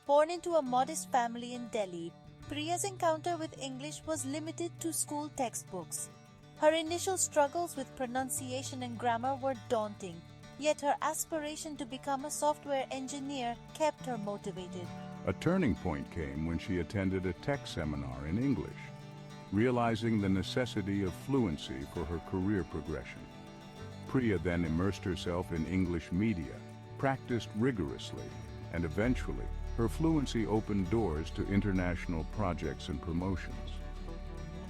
Born into a modest family in Delhi, Priya's encounter with English was limited to school textbooks. Her initial struggles with pronunciation and grammar were daunting, yet her aspiration to become a software engineer kept her motivated. A turning point came when she attended a tech seminar in English, realizing the necessity of fluency for her career progression. Priya then immersed herself in English media, practiced rigorously, and eventually, her fluency opened doors to international projects and promotions.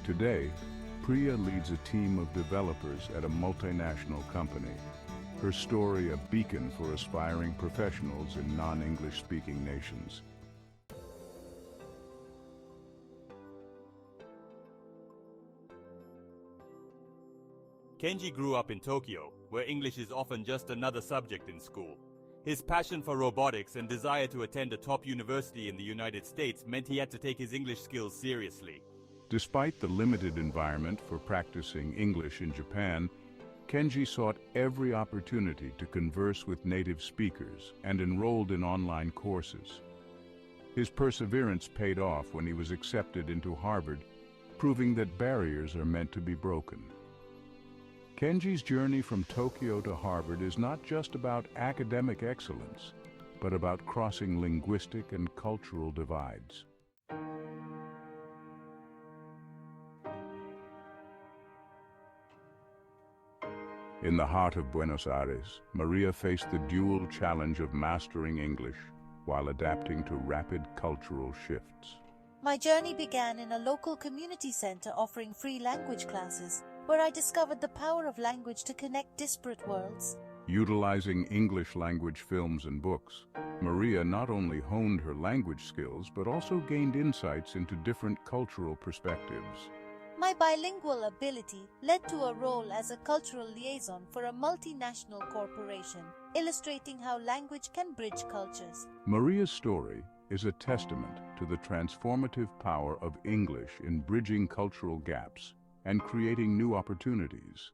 Today, Priya leads a team of developers at a multinational company, her story a beacon for aspiring professionals in non-English speaking nations. Kenji grew up in Tokyo, where English is often just another subject in school. His passion for robotics and desire to attend a top university in the United States meant he had to take his English skills seriously. Despite the limited environment for practicing English in Japan, Kenji sought every opportunity to converse with native speakers and enrolled in online courses. His perseverance paid off when he was accepted into Harvard, proving that barriers are meant to be broken. Kenji's journey from Tokyo to Harvard is not just about academic excellence, but about crossing linguistic and cultural divides. In the heart of Buenos Aires, Maria faced the dual challenge of mastering English while adapting to rapid cultural shifts. My journey began in a local community center offering free language classes, where I discovered the power of language to connect disparate worlds. Utilizing English language films and books, Maria not only honed her language skills but also gained insights into different cultural perspectives. My bilingual ability led to a role as a cultural liaison for a multinational corporation, illustrating how language can bridge cultures. Maria's story is a testament to the transformative power of English in bridging cultural gaps and creating new opportunities.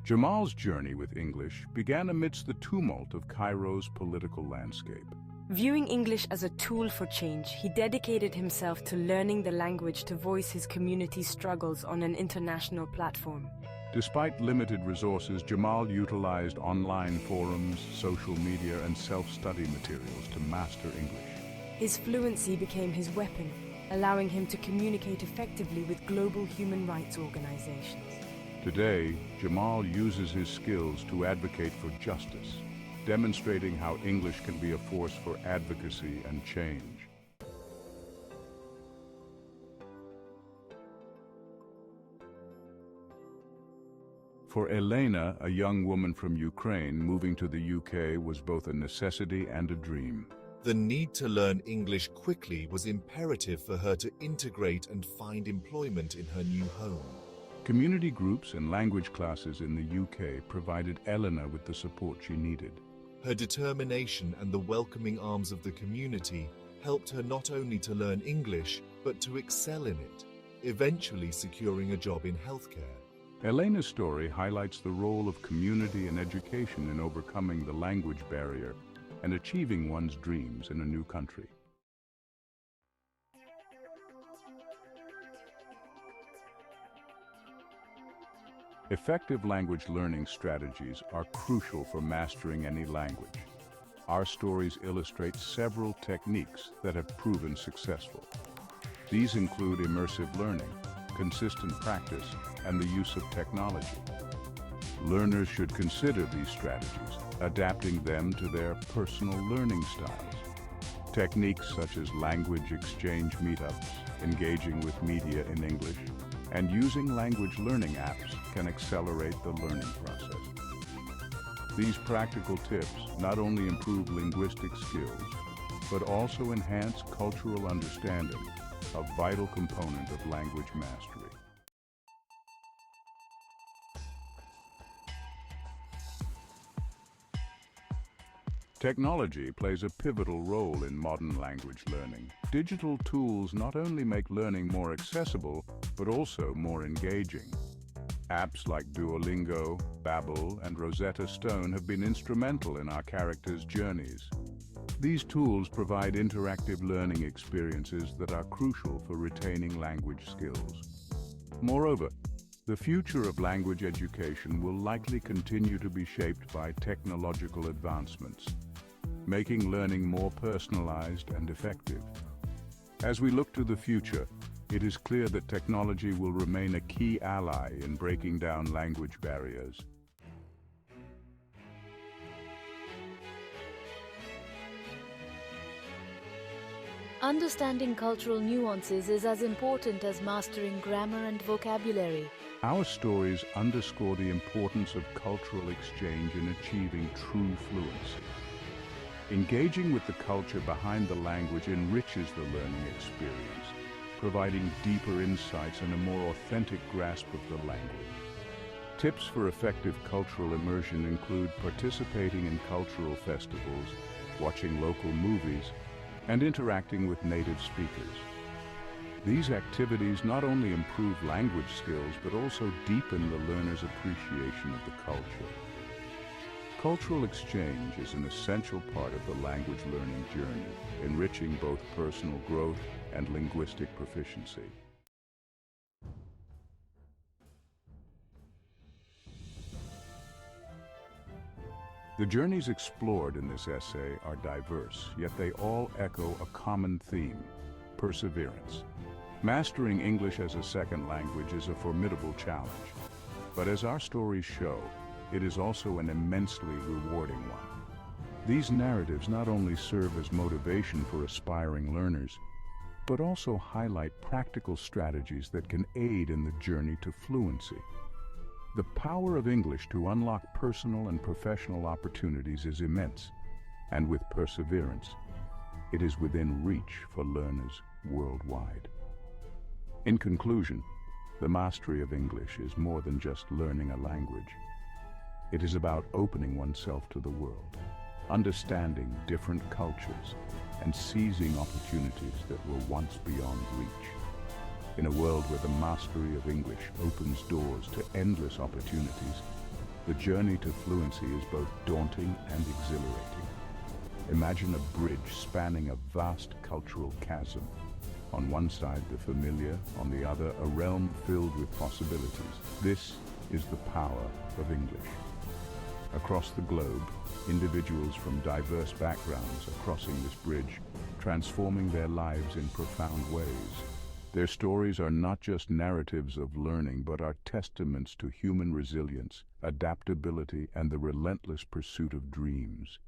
Jamal's journey with English began amidst the tumult of Cairo's political landscape. Viewing English as a tool for change, he dedicated himself to learning the language to voice his community's struggles on an international platform. Despite limited resources, Jamal utilized online forums, social media, and self-study materials to master English. His fluency became his weapon, allowing him to communicate effectively with global human rights organizations. Today, Jamal uses his skills to advocate for justice, demonstrating how English can be a force for advocacy and change. For Elena, a young woman from Ukraine, moving to the UK was both a necessity and a dream. The need to learn English quickly was imperative for her to integrate and find employment in her new home. Community groups and language classes in the UK provided Elena with the support she needed. Her determination and the welcoming arms of the community helped her not only to learn English, but to excel in it, eventually securing a job in healthcare. Elena's story highlights the role of community and education in overcoming the language barrier and achieving one's dreams in a new country. Effective language learning strategies are crucial for mastering any language. Our stories illustrate several techniques that have proven successful. These include immersive learning, consistent practice, and the use of technology. Learners should consider these strategies, adapting them to their personal learning styles. Techniques such as language exchange meetups, engaging with media in English, and using language learning apps can accelerate the learning process. These practical tips not only improve linguistic skills, but also enhance cultural understanding, a vital component of language mastery. Technology plays a pivotal role in modern language learning. Digital tools not only make learning more accessible, but also more engaging. Apps like Duolingo, Babbel, and Rosetta Stone have been instrumental in our characters' journeys. These tools provide interactive learning experiences that are crucial for retaining language skills. Moreover, the future of language education will likely continue to be shaped by technological advancements, making learning more personalized and effective. As we look to the future, it is clear that technology will remain a key ally in breaking down language barriers. Understanding cultural nuances is as important as mastering grammar and vocabulary. Our stories underscore the importance of cultural exchange in achieving true fluency. Engaging with the culture behind the language enriches the learning experience, providing deeper insights and a more authentic grasp of the language. Tips for effective cultural immersion include participating in cultural festivals, watching local movies, and interacting with native speakers. These activities not only improve language skills but also deepen the learner's appreciation of the culture. Cultural exchange is an essential part of the language learning journey, enriching both personal growth and linguistic proficiency. The journeys explored in this essay are diverse, yet they all echo a common theme: perseverance. Mastering English as a second language is a formidable challenge, but as our stories show, it is also an immensely rewarding one. These narratives not only serve as motivation for aspiring learners, but also highlight practical strategies that can aid in the journey to fluency. The power of English to unlock personal and professional opportunities is immense, and with perseverance, it is within reach for learners worldwide. In conclusion, the mastery of English is more than just learning a language. It is about opening oneself to the world, understanding different cultures, and seizing opportunities that were once beyond reach. In a world where the mastery of English opens doors to endless opportunities, the journey to fluency is both daunting and exhilarating. Imagine a bridge spanning a vast cultural chasm. On one side, the familiar, on the other, a realm filled with possibilities. This is the power of English. Across the globe, individuals from diverse backgrounds are crossing this bridge, transforming their lives in profound ways. Their stories are not just narratives of learning, but are testaments to human resilience, adaptability, and the relentless pursuit of dreams.